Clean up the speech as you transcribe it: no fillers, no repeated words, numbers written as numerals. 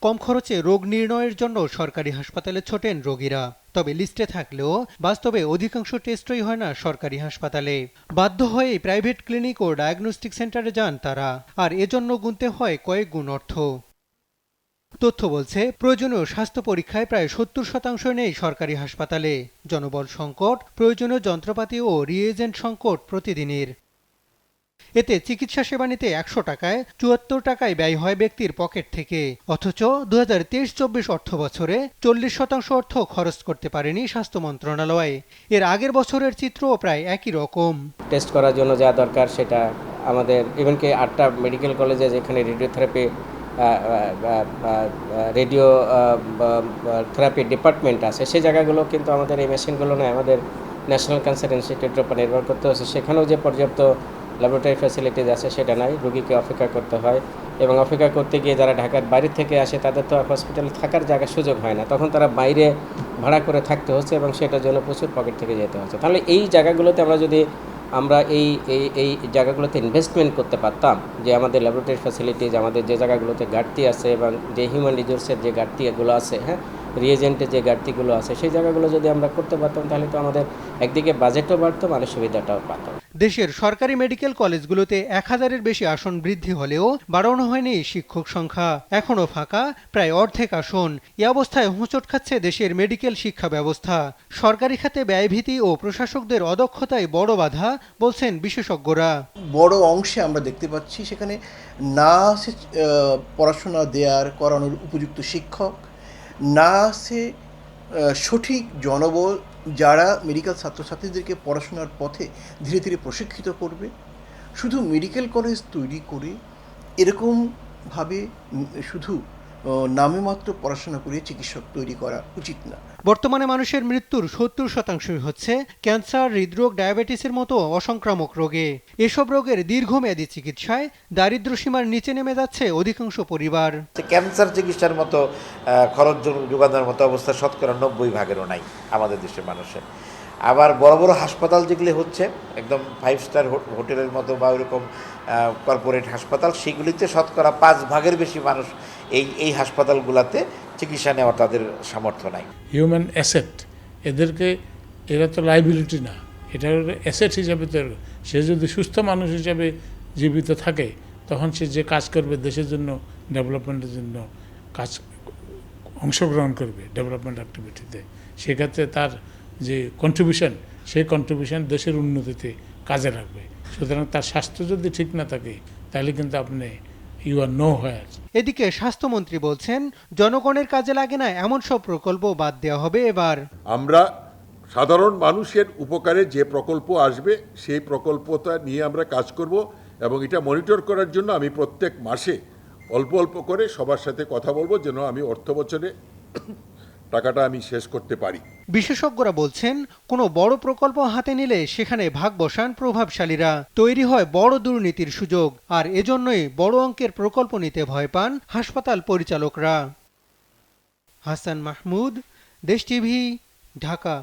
কম খরচে রোগ নির্ণয়ের জন্য সরকারি হাসপাতালে ছোটেন রোগীরা। তবে লিস্টে থাকলেও বাস্তবে অধিকাংশ টেস্টই হয় না সরকারি হাসপাতালে। বাধ্য হয়েই প্রাইভেট ক্লিনিক ও ডায়াগনস্টিক সেন্টারে যান তারা, আর এজন্য গুনতে হয় কয়েক গুণ অর্থ। তথ্য বলছে, প্রয়োজনীয় স্বাস্থ্য পরীক্ষায় প্রায় ৭০% নেই সরকারি হাসপাতালে। জনবল সংকট, প্রয়োজনীয় যন্ত্রপাতি ও রিএজেন্ট সংকট প্রতিদিনের। এতে চিকিৎসা সেবা নিতে ১০০ টাকায় ৭৪ টাকায় ব্যয় হয় ব্যক্তির পকেট থেকে। অথচ ২০২৩-২৪ অর্থ বছরে ৪০% অর্থ খরচ করতে পারেনি স্বাস্থ্য মন্ত্রণালয়। এর আগের বছরের চিত্রও প্রায় একই রকম। টেস্ট করার জন্য যা দরকার সেটা আমাদের ইভেনকি ৮টা মেডিকেল কলেজে যেখানে রেডিওথেরাপি রেডিও থেরাপি ডিপার্টমেন্ট আছে, সেই জায়গাগুলো কিন্তু আমাদের এই মেশিনগুলো নয়, আমাদের ন্যাশনাল ক্যান্সার ইনস্টিটিউটের উপর নির্ভর করতে হচ্ছে। সেখানেও যে পর্যাপ্ত ল্যাবরেটরি ফ্যাসিলিটিস আছে সেটা নাই, রোগীকে অপেক্ষা করতে হয়, এবং অপেক্ষা করতে গিয়ে যারা ঢাকার বাইরে থেকে আসে তাদের তো হসপিটালে থাকার জায়গা সুযোগ হয় না, তখন তারা বাইরে ভাড়া করে থাকতে হচ্ছে এবং সেটার জন্য প্রচুর পকেট থেকে যেতে হচ্ছে। তাহলে এই জায়গাগুলোতে আমরা এই জায়গাগুলোতে ইনভেস্টমেন্ট করতে পারতাম, যে আমাদের ল্যাবরেটরি ফ্যাসিলিটিজ, আমাদের যে জায়গাগুলোতে ঘাটতি আছে এবং যে হিউম্যান রিসোর্সের যে ঘাটতিগুলো আছে, রিএজেন্টের যে ঘাটতিগুলো আছে, সেই জায়গাগুলো যদি আমরা করতে পারতাম তাহলে তো আমাদের একদিকে বাজেটও বাড়তো, মানুষ সুবিধাটাও পাতো। দেশের সরকারি মেডিকেল কলেজগুলোতে ১,০০০-এর বেশি আসন বৃদ্ধি হলেও বাড়ানো হয়নি শিক্ষক সংখ্যা। এখনও ফাঁকা প্রায় অর্ধেক আসন। এ অবস্থায় হোঁচট খাচ্ছে দেশের মেডিকেল শিক্ষা ব্যবস্থা। সরকারি খাতে ব্যয়ভীতি ও প্রশাসকদের অদক্ষতায় বড় বাধা বলছেন বিশেষজ্ঞরা। বড় অংশে আমরা দেখতে পাচ্ছি সেখানে না আছে পড়াশোনা করানোর উপযুক্ত শিক্ষক, না আছে সঠিক জনবল যারা মেডিকেল ছাত্রছাত্রীদেরকে পড়াশোনার পথে ধীরে ধীরে প্রশিক্ষিত করবে। শুধু মেডিকেল কলেজ তৈরি করে এরকমভাবে শুধু নামে মাত্র পড়াশোনা করে চিকিৎসক তৈরি করা উচিত না। বর্তমানে মানুষের মৃত্যুর ৭০% হচ্ছে ক্যান্সার, হৃদরোগ, ডায়াবেটিসের মতো অসংক্রামক রোগে। এসব রোগের দীর্ঘমেয়াদী চিকিৎসায় দারিদ্র্যসীমার নিচে নেমে যাচ্ছে অধিকাংশ পরিবার। ক্যান্সার চিকিৎসার মতো খরচ যোগানোর মতো অবস্থা ৯০% নাই আমাদের দেশের মানুষের। আবার বড় বড় হাসপাতাল যেগুলি হচ্ছে একদম 5 স্টার হোটেলের মতো বা ওইরকম কর্পোরেট হাসপাতাল, সেগুলিতে ৫% বেশি মানুষ এই হাসপাতালগুলোতে চিকিৎসা নেওয়া তাদের সামর্থ্য নাই। হিউম্যান অ্যাসেট, এরা তো লাইবিলিটি না, এটা অ্যাসেট হিসাবে তো সে যদি সুস্থ মানুষ হিসাবে জীবিত থাকে তখন সে যে কাজ করবে দেশের জন্য, ডেভেলপমেন্টের জন্য অংশগ্রহণ করবে ডেভেলপমেন্ট অ্যাক্টিভিটিতে, সেক্ষেত্রে তার যে সেই কন্ট্রিবিউশন দেশের উন্নতিতে কাজে লাগবে। সুতরাং তার স্বাস্থ্য যদি ঠিক না থাকে তাহলে কিন্তু আপনি ইউ আর নো হোয়ার। এদিকে স্বাস্থ্যমন্ত্রী বলছেন, জনগণের কাজে লাগে না এমন সব প্রকল্প বাদ দেওয়া হবে এবার। আমরা সাধারণ মানুষের উপকারে যে প্রকল্প আসবে সেই প্রকল্পটা নিয়ে আমরা কাজ করব, এবং এটা মনিটর করার জন্য আমি প্রত্যেক মাসে অল্প অল্প করে সবার সাথে কথা বলবো, যেন আমি অর্থ বছরে টাকাটা আমি শেষ করতে পারি। বিশেষজ্ঞরা বলছেন, কোনো বড় প্রকল্প হাতে নিলে সেখানে ভাগ বসান প্রভাবশালীরা, তৈরি হয় বড় দুর্নীতির সুযোগ, আর এজন্যই বড় অঙ্কের প্রকল্প নিতে ভয় পান হাসপাতাল পরিচালকরা। হাসান মাহমুদ, দেশ টিভি, ঢাকা।